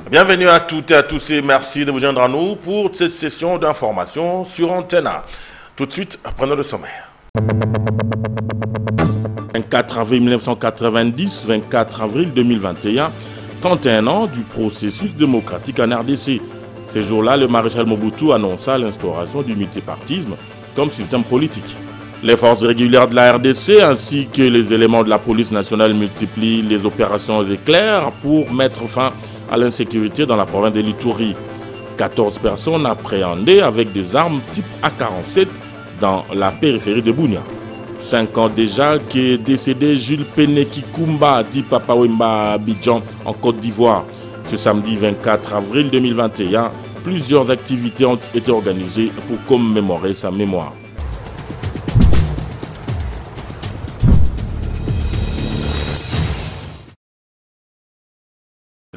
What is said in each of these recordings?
Bienvenue à toutes et à tous et merci de vous joindre à nous pour cette session d'information sur Antenne. Tout de suite, prenons le sommaire. 24 avril 1990, 24 avril 2021, 31 ans du processus démocratique en RDC. Ces jours-là, le maréchal Mobutu annonça l'instauration du multipartisme comme système politique. Les forces régulières de la RDC ainsi que les éléments de la police nationale multiplient les opérations éclairs pour mettre fin à l'insécurité dans la province de l'Ituri. 14 personnes appréhendées avec des armes type AK-47 dans la périphérie de Bunia. 5 ans déjà qu'est décédé Jules Péné-Kikumba, dit Papa Wemba Abidjan en Côte d'Ivoire. Ce samedi 24 avril 2021, plusieurs activités ont été organisées pour commémorer sa mémoire.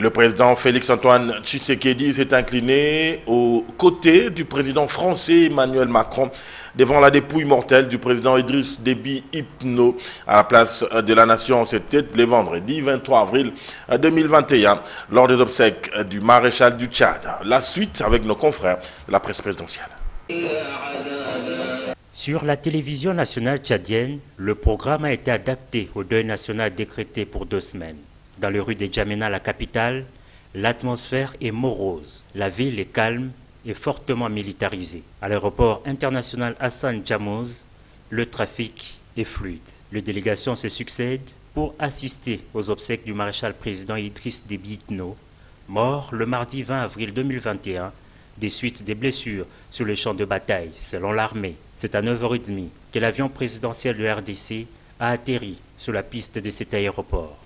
Le président Félix-Antoine Tshisekedi s'est incliné aux côtés du président français Emmanuel Macron devant la dépouille mortelle du président Idriss Déby Itno à la place de la Nation. C'était le vendredi 23 avril 2021 lors des obsèques du maréchal du Tchad. La suite avec nos confrères de la presse présidentielle. Sur la télévision nationale tchadienne, le programme a été adapté au deuil national décrété pour 2 semaines. Dans les rues de Djamena, la capitale, l'atmosphère est morose. La ville est calme et fortement militarisée. À l'aéroport international Hassan Djamouz, le trafic est fluide. Les délégations se succèdent pour assister aux obsèques du maréchal président Idriss Déby Itno, mort le mardi 20 avril 2021 des suites des blessures sur le champ de bataille, selon l'armée. C'est à 9h30 que l'avion présidentiel de RDC a atterri sur la piste de cet aéroport.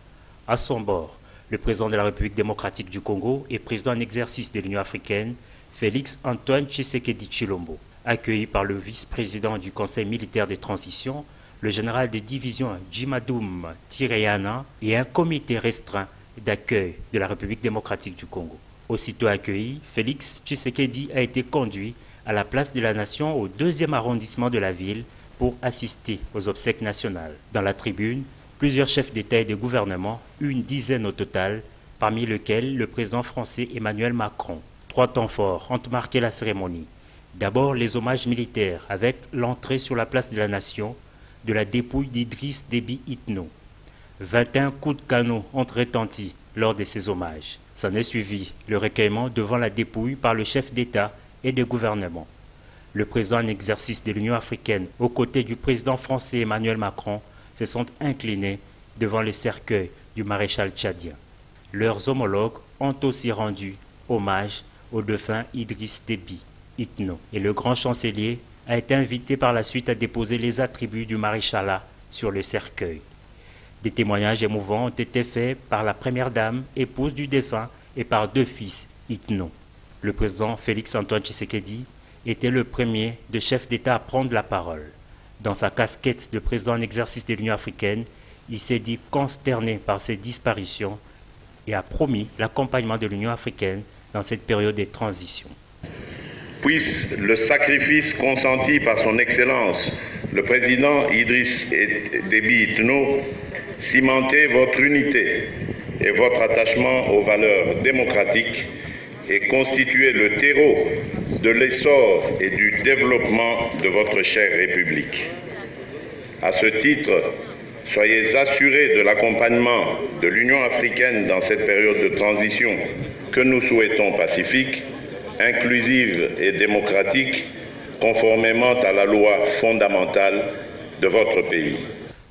À son bord, le président de la République démocratique du Congo et président en exercice de l'Union africaine, Félix-Antoine Tshisekedi Tshilombo, accueilli par le vice-président du Conseil militaire de transition, le général de division Djimadoum Tireyana et un comité restreint d'accueil de la République démocratique du Congo. Aussitôt accueilli, Félix Tshisekedi a été conduit à la place de la Nation au 2e arrondissement de la ville pour assister aux obsèques nationales. Dans la tribune, plusieurs chefs d'État et de gouvernement, une dizaine au total, parmi lesquels le président français Emmanuel Macron. 3 temps forts ont marqué la cérémonie. D'abord, les hommages militaires avec l'entrée sur la place de la Nation de la dépouille d'Idriss Déby Itno. 21 coups de canon ont retenti lors de ces hommages. S'en est suivi le recueillement devant la dépouille par le chef d'État et de gouvernement. Le président en exercice de l'Union africaine, aux côtés du président français Emmanuel Macron, se sont inclinés devant le cercueil du maréchal tchadien. Leurs homologues ont aussi rendu hommage au défunt Idriss Déby Itno. Et le grand chancelier a été invité par la suite à déposer les attributs du maréchalat sur le cercueil. Des témoignages émouvants ont été faits par la première dame, épouse du défunt, et par 2 fils Itno. Le président Félix-Antoine Tshisekedi était le premier de chefs d'État à prendre la parole. Dans sa casquette de président en exercice de l'Union africaine, il s'est dit consterné par ces disparitions et a promis l'accompagnement de l'Union africaine dans cette période de transition. Puisse le sacrifice consenti par son Excellence, le président Idriss Déby Itno, cimenter votre unité et votre attachement aux valeurs démocratiques et constituer le terreau de l'essor et du développement de votre chère République. À ce titre, soyez assurés de l'accompagnement de l'Union africaine dans cette période de transition que nous souhaitons pacifique, inclusive et démocratique, conformément à la loi fondamentale de votre pays.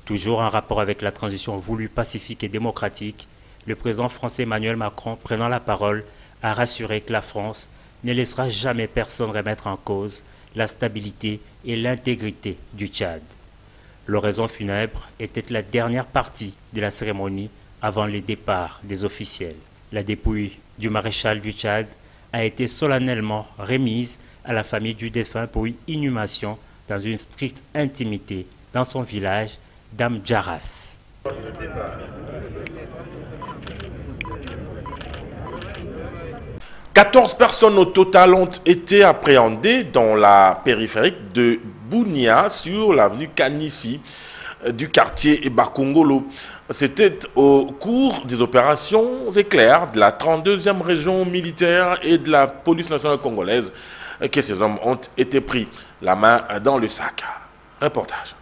Toujours en rapport avec la transition voulue pacifique et démocratique, le président français Emmanuel Macron, prenant la parole, a rassuré que la France ne laissera jamais personne remettre en cause la stabilité et l'intégrité du Tchad. L'oraison funèbre était la dernière partie de la cérémonie avant le départ des officiels. La dépouille du maréchal du Tchad a été solennellement remise à la famille du défunt pour une inhumation dans une stricte intimité dans son village d'Amdjaras. « 14 personnes au total ont été appréhendées dans la périphérique de Bunia sur l'avenue Kanissi du quartier Bakongolo. C'était au cours des opérations éclairs de la 32e région militaire et de la police nationale congolaise que ces hommes ont été pris la main dans le sac. Reportage.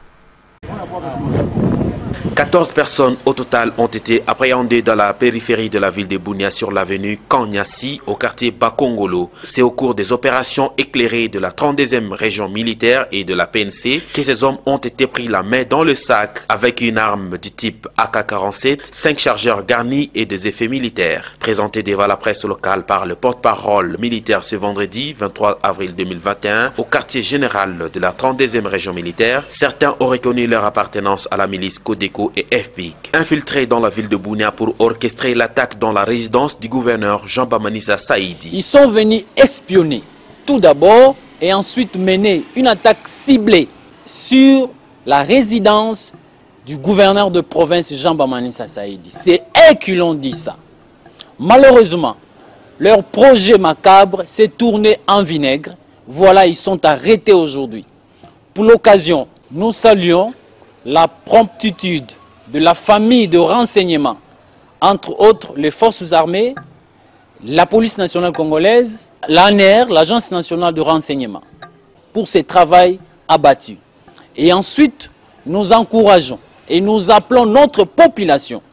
14 personnes au total ont été appréhendées dans la périphérie de la ville de Bunia sur l'avenue Kanyasi au quartier Bakongolo. C'est au cours des opérations éclairées de la 32e région militaire et de la PNC que ces hommes ont été pris la main dans le sac avec une arme du type AK-47, 5 chargeurs garnis et des effets militaires. Présenté devant la presse locale par le porte-parole militaire ce vendredi 23 avril 2021 au quartier général de la 32e région militaire, certains ont reconnu leur appartenance à la milice Codeco et FPIC, infiltrés dans la ville de Bunia pour orchestrer l'attaque dans la résidence du gouverneur Jean-Baptiste Saïdi. Ils sont venus espionner tout d'abord et ensuite mener une attaque ciblée sur la résidence du gouverneur de province Jean-Baptiste Saïdi. C'est eux qui l'ont dit ça. Malheureusement, leur projet macabre s'est tourné en vinaigre. Voilà, ils sont arrêtés aujourd'hui. Pour l'occasion, nous saluons la promptitude de la famille de renseignement, entre autres les forces armées, la police nationale congolaise, l'ANR, l'Agence nationale de renseignement, pour ce travail abattu. Et ensuite, nous encourageons et nous appelons notre population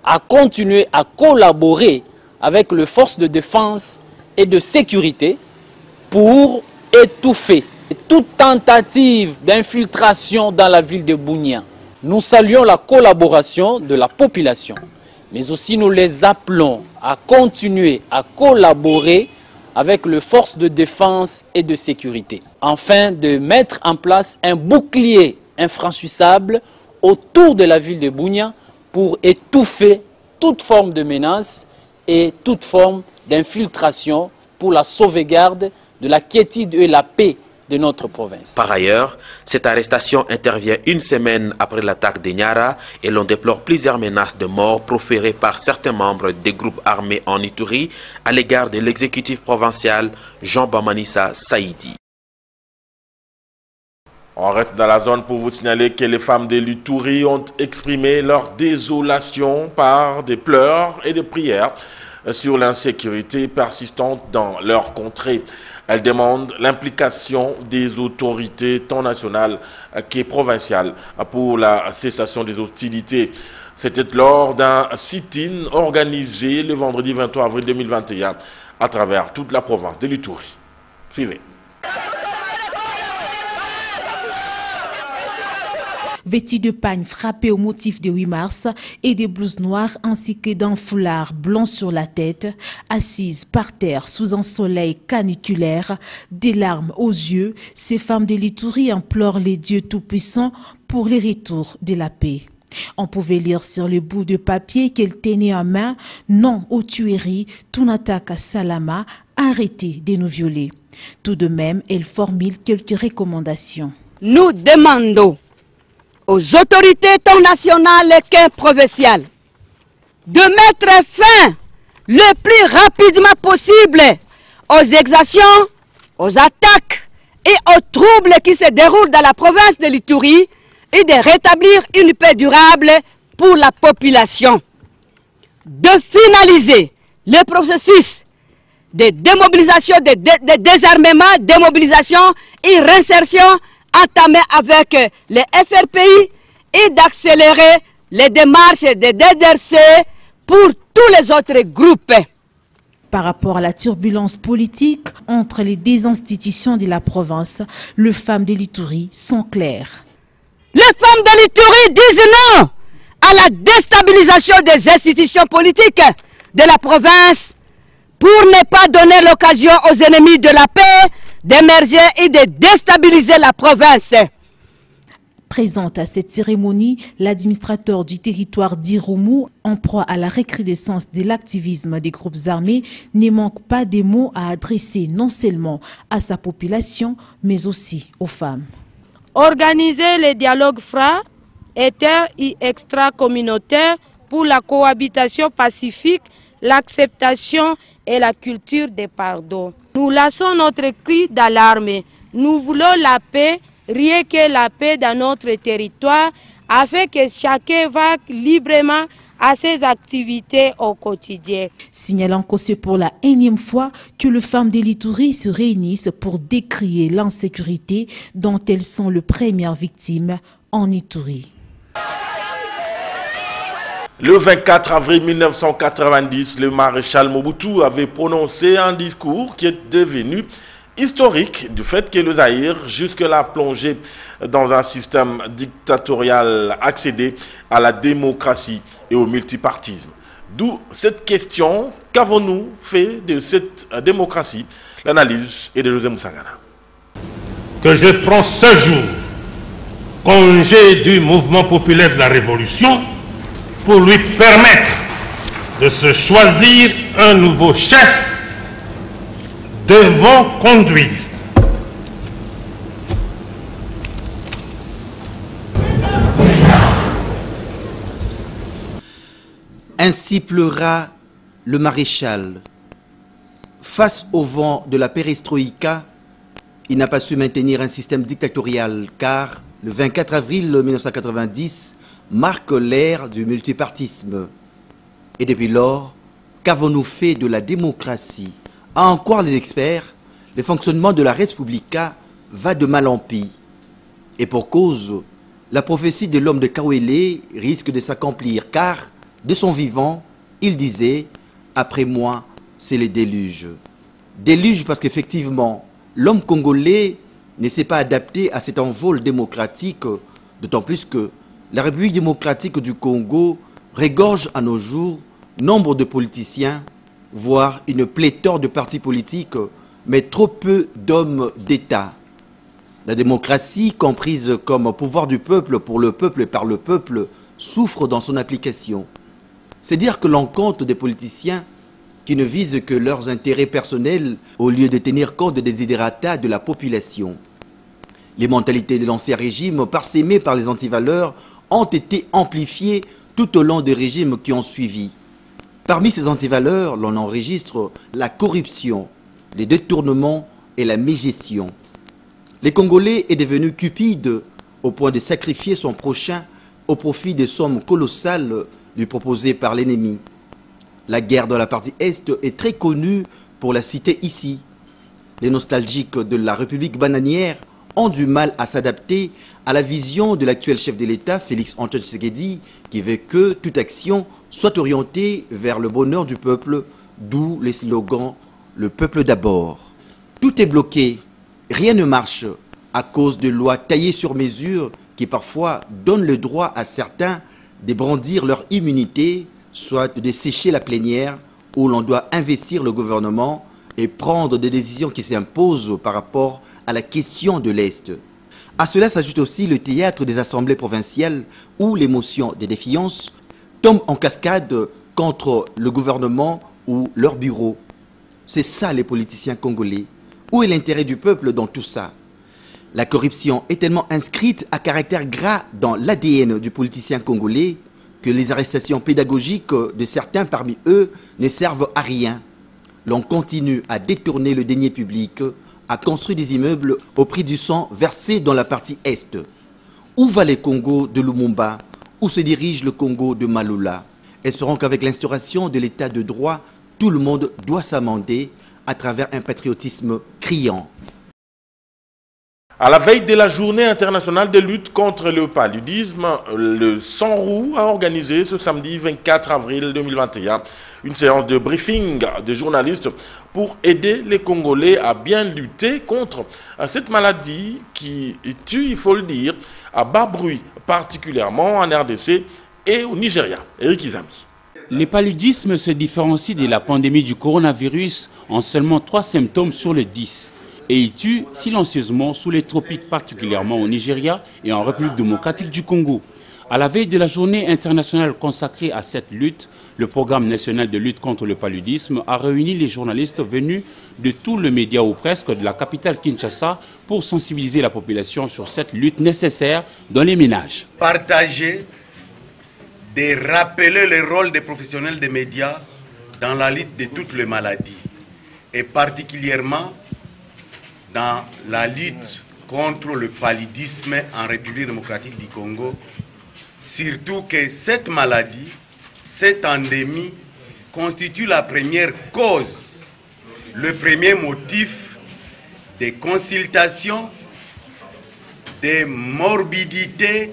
à continuer à collaborer avec les forces de défense et de sécurité pour étouffer toute tentative d'infiltration dans la ville de Bunia. Nous saluons la collaboration de la population, mais aussi nous les appelons à continuer à collaborer avec les forces de défense et de sécurité, afin de mettre en place un bouclier infranchissable autour de la ville de Bunia pour étouffer toute forme de menace et toute forme d'infiltration pour la sauvegarde de la quiétude et la paix de notre province. Par ailleurs, cette arrestation intervient une semaine après l'attaque de Niara et l'on déplore plusieurs menaces de mort proférées par certains membres des groupes armés en Ituri à l'égard de l'exécutif provincial Jean-Baptiste Saïdi. On reste dans la zone pour vous signaler que les femmes de l'Ituri ont exprimé leur désolation par des pleurs et des prières sur l'insécurité persistante dans leur contrée. Elles demandent l'implication des autorités tant nationales que provinciales pour la cessation des hostilités. C'était lors d'un sit-in organisé le vendredi 23 avril 2021 à travers toute la province de l'Ituri. Suivez. Vêtus de pagne frappés au motif de 8 mars et des blouses noires ainsi que d'un foulard blanc sur la tête, assises par terre sous un soleil caniculaire, des larmes aux yeux, ces femmes de l'Ituri implorent les dieux tout-puissants pour le retour de la paix. On pouvait lire sur le bout de papier qu'elles tenaient en main « Non aux tueries, Tunataka Salama, arrêtez de nous violer ». Tout de même, elles formulent quelques recommandations. Nous demandons aux autorités tant nationales que provinciales de mettre fin le plus rapidement possible aux exactions, aux attaques et aux troubles qui se déroulent dans la province de l'Ituri et de rétablir une paix durable pour la population. De finaliser le processus de démobilisation, de désarmement, démobilisation et réinsertion entamé avec les FRPI et d'accélérer les démarches de DDRC pour tous les autres groupes. Par rapport à la turbulence politique entre les deux institutions de la province, les femmes de l'Ituri sont claires. Les femmes de l'Ituri disent non à la déstabilisation des institutions politiques de la province pour ne pas donner l'occasion aux ennemis de la paix d'émerger et de déstabiliser la province. Présente à cette cérémonie, l'administrateur du territoire d'Irumu, en proie à la recrudescence de l'activisme des groupes armés, ne manque pas des mots à adresser non seulement à sa population, mais aussi aux femmes. Organiser les dialogues francs, inter- et extra-communautaires pour la cohabitation pacifique, l'acceptation et la culture des pardons. Nous lançons notre cri d'alarme. Nous voulons la paix, rien que la paix dans notre territoire, afin que chacun vague librement à ses activités au quotidien. Signalant que c'est pour la énième fois que les femmes de l'Ituri se réunissent pour décrier l'insécurité dont elles sont les premières victimes en Ituri. Le 24 avril 1990, le maréchal Mobutu avait prononcé un discours qui est devenu historique du fait que le Zaïre, jusque-là plongé dans un système dictatorial, accédé à la démocratie et au multipartisme. D'où cette question, qu'avons-nous fait de cette démocratie? L'analyse est de José Moussangana. Que je prends ce jour congé du mouvement populaire de la Révolution pour lui permettre de se choisir un nouveau chef devant conduire. Ainsi pleura le maréchal. Face au vent de la perestroïka, il n'a pas su maintenir un système dictatorial car le 24 avril 1990 marque l'ère du multipartisme. Et depuis lors, qu'avons-nous fait de la démocratie? À en croire les experts, le fonctionnement de la Respublica va de mal en pis. Et pour cause, la prophétie de l'homme de Kawele risque de s'accomplir car, de son vivant, il disait « Après moi, c'est le déluge ». Déluge parce qu'effectivement, l'homme congolais ne s'est pas adapté à cet envol démocratique, d'autant plus que la République démocratique du Congo regorge à nos jours nombre de politiciens, voire une pléthore de partis politiques, mais trop peu d'hommes d'État. La démocratie, comprise comme pouvoir du peuple pour le peuple et par le peuple, souffre dans son application. C'est dire que l'on compte des politiciens qui ne visent que leurs intérêts personnels au lieu de tenir compte des desiderata de la population. Les mentalités de l'ancien régime, parsemées par les antivaleurs, ont été amplifiées tout au long des régimes qui ont suivi. Parmi ces antivaleurs, l'on enregistre la corruption, les détournements et la mégestion. Les Congolais est devenu cupide au point de sacrifier son prochain au profit des sommes colossales lui proposées par l'ennemi. La guerre dans la partie Est est très connue pour la citer ici. Les nostalgiques de la République bananière ont du mal à s'adapter à la vision de l'actuel chef de l'État, Félix-Antoine Tshisekedi, qui veut que toute action soit orientée vers le bonheur du peuple, d'où les slogans « Le peuple d'abord ». Tout est bloqué, rien ne marche à cause de lois taillées sur mesure qui parfois donnent le droit à certains de brandir leur immunité, soit de sécher la plénière où l'on doit investir le gouvernement et prendre des décisions qui s'imposent par rapport à la question de l'Est. À cela s'ajoute aussi le théâtre des assemblées provinciales où l'émotion des défiances tombe en cascade contre le gouvernement ou leur bureau. C'est ça les politiciens congolais. Où est l'intérêt du peuple dans tout ça? La corruption est tellement inscrite à caractère gras dans l'ADN du politicien congolais que les arrestations pédagogiques de certains parmi eux ne servent à rien. L'on continue à détourner le denier public, à construire des immeubles au prix du sang versé dans la partie Est. Où va le Congo de Lumumba? Où se dirige le Congo de Maloula? Espérons qu'avec l'instauration de l'état de droit, tout le monde doit s'amender à travers un patriotisme criant. À la veille de la journée internationale de lutte contre le paludisme, le Sanrou a organisé ce samedi 24 avril 2021 une séance de briefing de journalistes pour aider les Congolais à bien lutter contre cette maladie qui tue, il faut le dire, à bas bruit, particulièrement en RDC et au Nigeria. Eric Izami. Le paludisme se différencie de la pandémie du coronavirus en seulement 3 symptômes sur les 10. et y tue silencieusement sous les tropiques, particulièrement au Nigeria et en République démocratique du Congo. À la veille de la journée internationale consacrée à cette lutte, le programme national de lutte contre le paludisme a réuni les journalistes venus de tout le média ou presque de la capitale Kinshasa pour sensibiliser la population sur cette lutte nécessaire dans les ménages. Partager, de rappeler le rôle des professionnels des médias dans la lutte de toutes les maladies et particulièrement dans la lutte contre le paludisme en République démocratique du Congo. Surtout que cette maladie, cette endémie, constitue la première cause, le premier motif de consultation, de morbidité,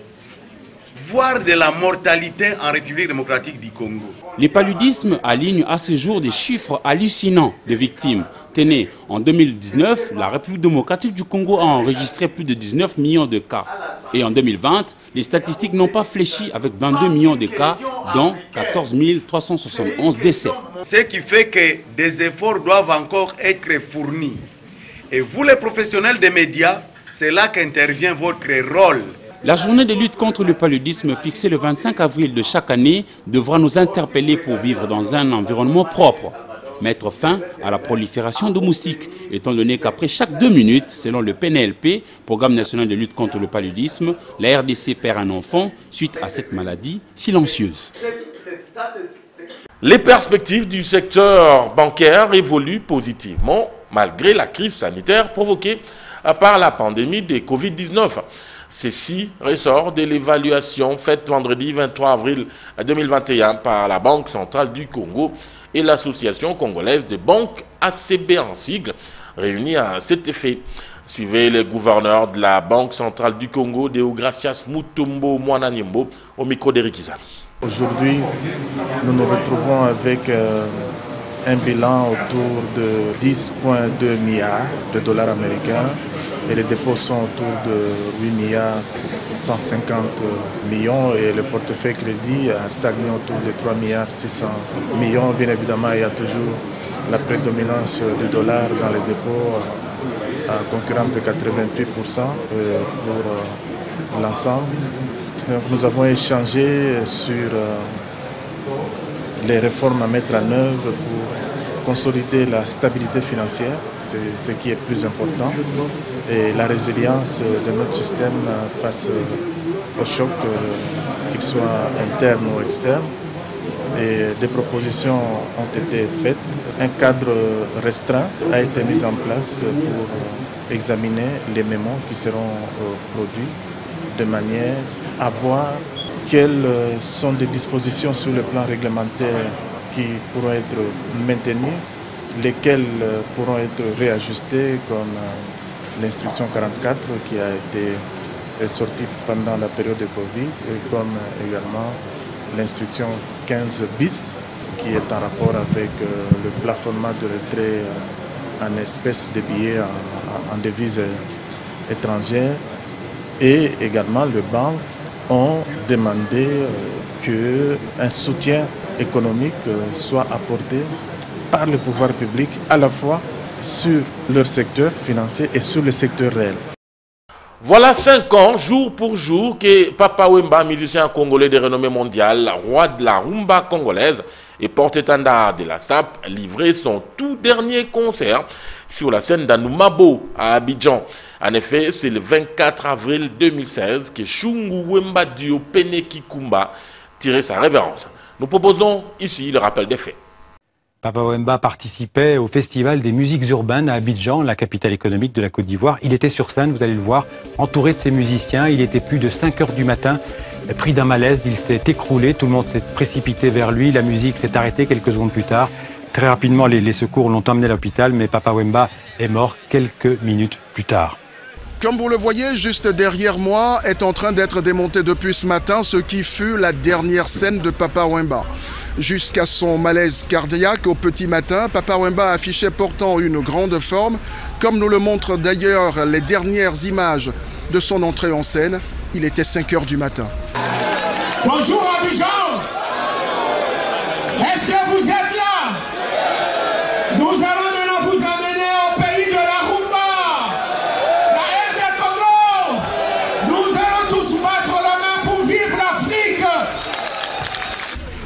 voire de la mortalité en République démocratique du Congo. Les paludismes alignent à ce jour des chiffres hallucinants de victimes. Tenez, en 2019, la République démocratique du Congo a enregistré plus de 19 millions de cas. Et en 2020, les statistiques n'ont pas fléchi avec 22 millions de cas, dont 14 371 décès. Ce qui fait que des efforts doivent encore être fournis. Et vous, les professionnels des médias, c'est là qu'intervient votre rôle. La journée de lutte contre le paludisme fixée le 25 avril de chaque année devra nous interpeller pour vivre dans un environnement propre. Mettre fin à la prolifération de moustiques, étant donné qu'après chaque 2 minutes, selon le PNLP, Programme national de lutte contre le paludisme, la RDC perd un enfant suite à cette maladie silencieuse. Les perspectives du secteur bancaire évoluent positivement malgré la crise sanitaire provoquée par la pandémie de Covid-19. Ceci ressort de l'évaluation faite vendredi 23 avril 2021 par la Banque centrale du Congo et l'Association congolaise des banques ACB en sigle, réunis à cet effet. Suivez le gouverneur de la Banque centrale du Congo, Deogracias Mutombo Mwananyembo, au micro d'Éric Izami. Aujourd'hui, nous nous retrouvons avec un bilan autour de 10,2 milliards de dollars américains et les dépôts sont autour de 8 milliards 150 millions et le portefeuille crédit a stagné autour de 3 milliards 600 millions. Bien évidemment, il y a toujours la prédominance du dollar dans les dépôts à concurrence de 88% pour l'ensemble. Nous avons échangé sur les réformes à mettre en œuvre pour consolider la stabilité financière, c'est ce qui est plus important, et la résilience de notre système face aux chocs, qu'ils soient internes ou externes. Et des propositions ont été faites. Un cadre restreint a été mis en place pour examiner les mémos qui seront produits de manière à voir quelles sont des dispositions sur le plan réglementaire qui pourront être maintenues, lesquelles pourront être réajustées comme l'instruction 44 qui a été sortie pendant la période de Covid et comme également l'instruction 15 bis qui est en rapport avec le plafonnement de retrait en espèces de billets en devises étrangères. Et également, les banques ont demandé qu'un soutien économique soit apporté par le pouvoir public à la fois sur leur secteur financier et sur le secteur réel. Voilà 5 ans, jour pour jour, que Papa Wemba, musicien congolais de renommée mondiale, roi de la rumba congolaise et porte-étendard de la SAP, livrait son tout dernier concert sur la scène d'Anoumabo à Abidjan. En effet, c'est le 24 avril 2016 que Chungu Wemba Dio Peneki Kumba tirait sa révérence. Nous proposons ici le rappel des faits. Papa Wemba participait au Festival des musiques urbaines à Abidjan, la capitale économique de la Côte d'Ivoire. Il était sur scène, vous allez le voir, entouré de ses musiciens. Il était plus de 5 heures du matin, pris d'un malaise, il s'est écroulé, tout le monde s'est précipité vers lui, la musique s'est arrêtée quelques secondes plus tard. Très rapidement, les secours l'ont emmené à l'hôpital, mais Papa Wemba est mort quelques minutes plus tard. Comme vous le voyez, juste derrière moi est en train d'être démonté depuis ce matin ce qui fut la dernière scène de Papa Wemba. Jusqu'à son malaise cardiaque au petit matin, Papa Wemba affichait pourtant une grande forme, comme nous le montrent d'ailleurs les dernières images de son entrée en scène. Il était 5 heures du matin. Bonjour Abidjan! Est-ce que vous êtes là? Nous allons maintenant vous amener au pays de la rumba!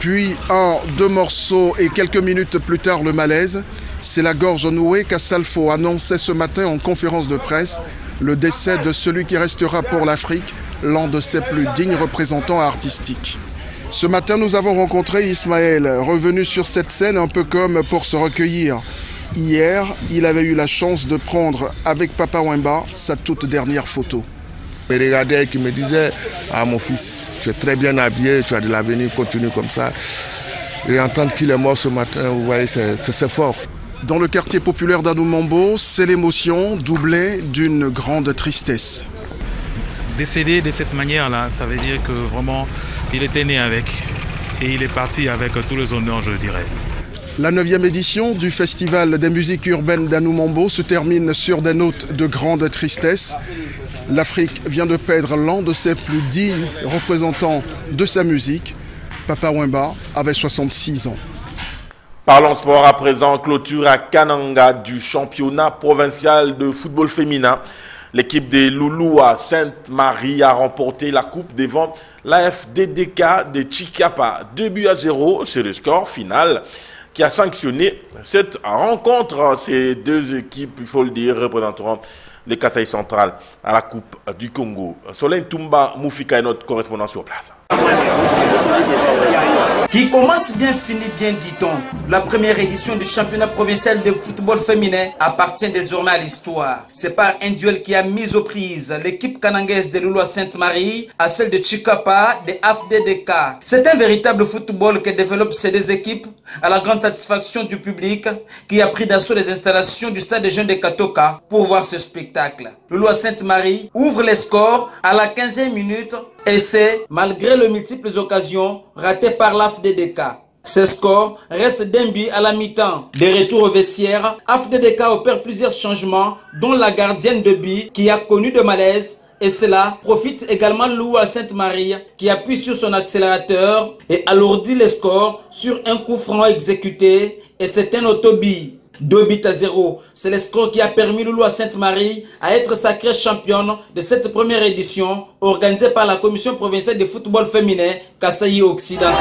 Puis 1, 2 morceaux et quelques minutes plus tard le malaise. C'est la gorge nouée qu'Assalfo annonçait ce matin en conférence de presse le décès de celui qui restera pour l'Afrique l'un de ses plus dignes représentants artistiques. Ce matin, nous avons rencontré Ismaël, revenu sur cette scène un peu comme pour se recueillir. Hier, il avait eu la chance de prendre avec Papa Wemba sa toute dernière photo. Il me regardait et qui me disait « Ah mon fils, tu es très bien habillé, tu as de l'avenir, continue comme ça ». Et entendre qu'il est mort ce matin, vous voyez, c'est fort. Dans le quartier populaire d'Anoumambo, c'est l'émotion doublée d'une grande tristesse. Décédé de cette manière-là, ça veut dire que vraiment, il était né avec. Et il est parti avec tous les honneurs, je dirais. La 9e édition du Festival des musiques urbaines d'Anoumambo se termine sur des notes de grande tristesse. L'Afrique vient de perdre l'un de ses plus dignes représentants de sa musique. Papa Wemba avait 66 ans. Parlons sport à présent, clôture à Kananga du championnat provincial de football féminin. L'équipe des Loulous à Sainte-Marie a remporté la coupe devant la FDDK de Chikapa. 2-0, c'est le score final qui a sanctionné cette rencontre. Ces deux équipes, il faut le dire, représenteront les Kasaï centrales à la Coupe du Congo. Soleil Toumba Moufika est notre correspondant sur place. Qui commence bien, finit bien, dit-on. La première édition du championnat provincial de football féminin appartient désormais à l'histoire. C'est par un duel qui a mis aux prises l'équipe kanangaise de Loulou à Sainte-Marie à celle de Chikapa de FDDK. C'est un véritable football que développent ces deux équipes à la grande satisfaction du public qui a pris d'assaut les installations du stade des jeunes de Katoka pour voir ce spectacle. Loulou à Sainte-Marie ouvre les scores à la 15e minute et c'est, malgré les multiples occasions ratées par l'AFDDK. Ce score reste d'un but à la mi-temps. Des retours au vestiaire, AFDDK opère plusieurs changements, dont la gardienne de but qui a connu de malaise. Et cela profite également Loulou à Sainte-Marie qui appuie sur son accélérateur et alourdit les scores sur un coup franc exécuté. Et c'est un autobi. 2-0. C'est le score qui a permis Loulou à Sainte-Marie à être sacrée championne de cette première édition organisée par la Commission provinciale de football féminin Kasaï Occidental.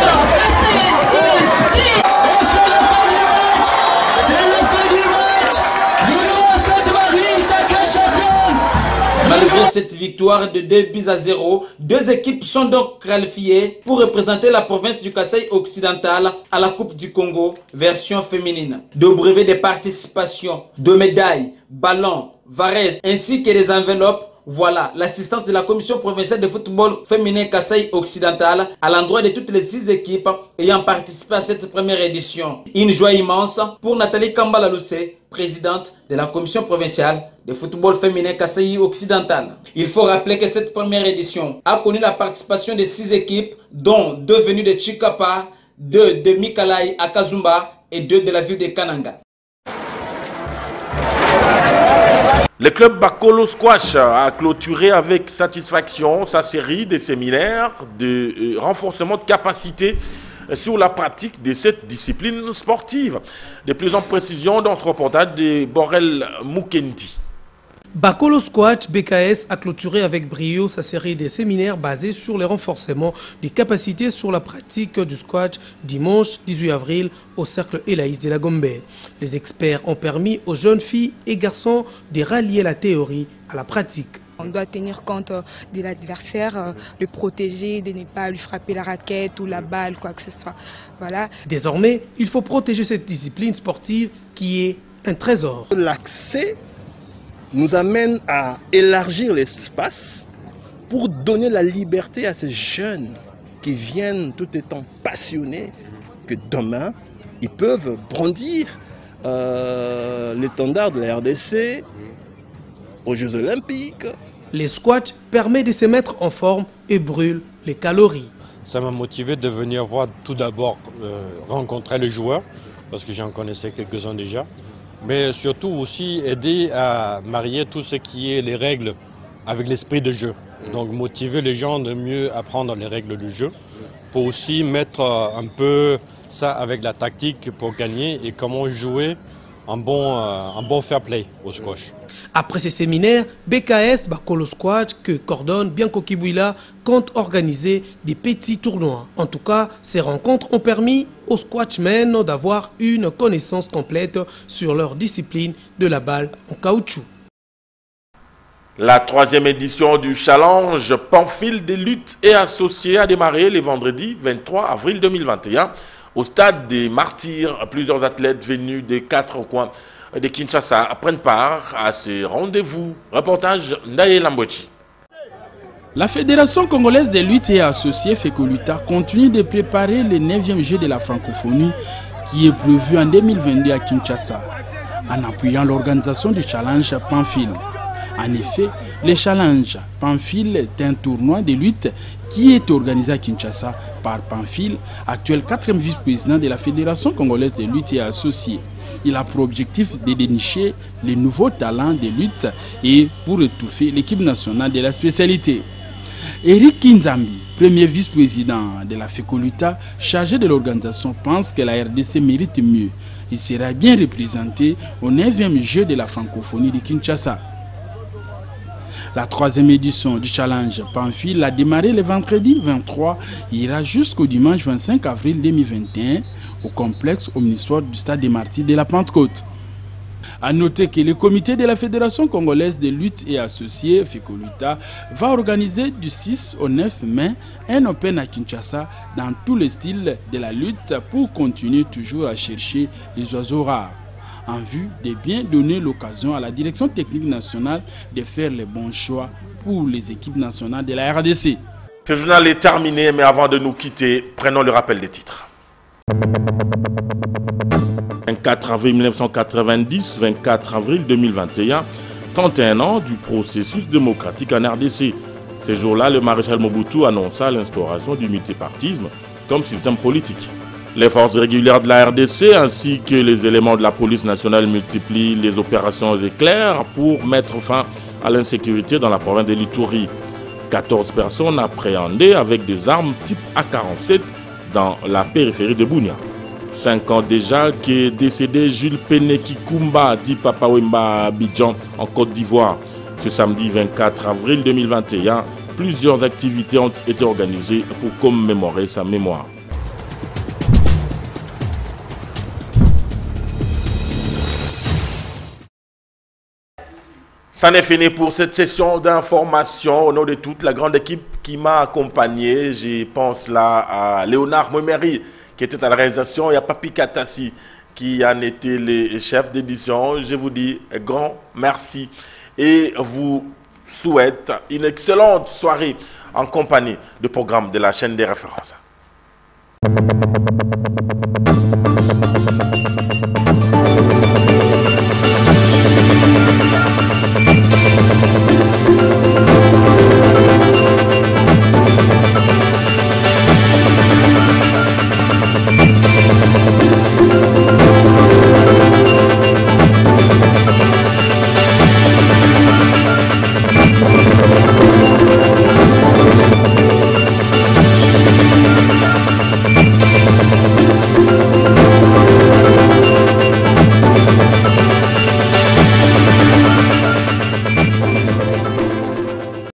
Malgré cette victoire de 2-0, deux équipes sont donc qualifiées pour représenter la province du Kasaï occidental à la Coupe du Congo, version féminine. De brevets de participation, de médailles, ballons, varaises ainsi que des enveloppes. Voilà l'assistance de la Commission provinciale de football féminin Kasaï occidental à l'endroit de toutes les 6 équipes ayant participé à cette première édition. Une joie immense pour Nathalie Kambala-Loussé, présidente de la Commission provinciale de football féminin Kasaï occidental. Il faut rappeler que cette première édition a connu la participation de 6 équipes, dont 2 venues de Chikapa, 2 de Mikalai à Kazumba et 2 de la ville de Kananga. Le club Bakolo Squash a clôturé avec satisfaction sa série de séminaires de renforcement de capacité sur la pratique de cette discipline sportive. De plus en précision dans ce reportage de Borel Mukendi. Bakolo Squash BKS a clôturé avec brio sa série de séminaires basés sur le renforcement des capacités sur la pratique du squash dimanche 18 avril au cercle Elaïs de la Gombe. Les experts ont permis aux jeunes filles et garçons de rallier la théorie à la pratique. On doit tenir compte de l'adversaire, le protéger, de ne pas lui frapper la raquette ou la balle, quoi que ce soit. Voilà. Désormais, il faut protéger cette discipline sportive qui est un trésor. L'accès nous amène à élargir l'espace pour donner la liberté à ces jeunes qui viennent tout étant passionnés que demain, ils peuvent brandir l'étendard de la RDC aux Jeux Olympiques. Les squats permettent de se mettre en forme et brûlent les calories. Ça m'a motivé de venir voir tout d'abord rencontrer les joueurs, parce que j'en connaissais quelques-uns déjà. Mais surtout aussi aider à marier tout ce qui est les règles avec l'esprit de jeu. Donc motiver les gens de mieux apprendre les règles du jeu pour aussi mettre un peu ça avec la tactique pour gagner et comment jouer un bon fair play au squash. Après ces séminaires, BKS Bakolo Squash, que coordonne Bianco Kibouila, compte organiser des petits tournois. En tout cas, ces rencontres ont permis aux squatchmen d'avoir une connaissance complète sur leur discipline de la balle en caoutchouc. La 3e édition du challenge Pamphile des luttes et associés a démarré le vendredi 23 avril 2021 au stade des Martyrs. Plusieurs athlètes venus des 4 coins de Kinshasa prennent part à ces rendez-vous. Reportage Ndaye Lambochi. La Fédération congolaise des luttes et associés FECOLUTA continue de préparer le 9e jeu de la francophonie qui est prévu en 2022 à Kinshasa en appuyant l'organisation du challenge Pamphile. En effet, le challenge Pamphile est un tournoi de lutte qui est organisé à Kinshasa par Pamphile, actuel 4e vice-président de la Fédération congolaise des luttes et associés. Il a pour objectif de dénicher les nouveaux talents de lutte et pour étouffer l'équipe nationale de la spécialité. Eric Kinzambi, premier vice-président de la FECOLUTA, chargé de l'organisation, pense que la RDC mérite mieux. Il sera bien représenté au 9e jeu de la francophonie de Kinshasa. La 3e édition du challenge Pamphile a démarré le vendredi 23 et ira jusqu'au dimanche 25 avril 2021 au complexe omnisport du stade des Martyrs de la Pentecôte. A noter que le comité de la Fédération congolaise des luttes et associés, FECOLUTA, va organiser du 6 au 9 mai un Open à Kinshasa dans tous les styles de la lutte pour continuer toujours à chercher les oiseaux rares, en vue de bien donner l'occasion à la direction technique nationale de faire les bons choix pour les équipes nationales de la RDC. Ce journal est terminé, mais avant de nous quitter, prenons le rappel des titres. 24 avril 1990, 24 avril 2021, 31 ans du processus démocratique en RDC. Ces jours-là, le maréchal Mobutu annonça l'instauration du multipartisme comme système politique. Les forces régulières de la RDC ainsi que les éléments de la police nationale multiplient les opérations éclairs pour mettre fin à l'insécurité dans la province de l'Ituri. 14 personnes appréhendées avec des armes type AK-47 dans la périphérie de Bunia. 5 ans déjà qu'est décédé Jules Péné-Kikumba, dit Papa Wemba à Abidjan, en Côte d'Ivoire. Ce samedi 24 avril 2021, plusieurs activités ont été organisées pour commémorer sa mémoire. Ça n'est fini pour cette session d'information. Au nom de toute la grande équipe qui m'a accompagné, je pense là à Léonard Moimeri qui était à la réalisation et à Papi Katassi qui en était le chef d'édition. Je vous dis un grand merci et vous souhaite une excellente soirée en compagnie du programme de la chaîne des références.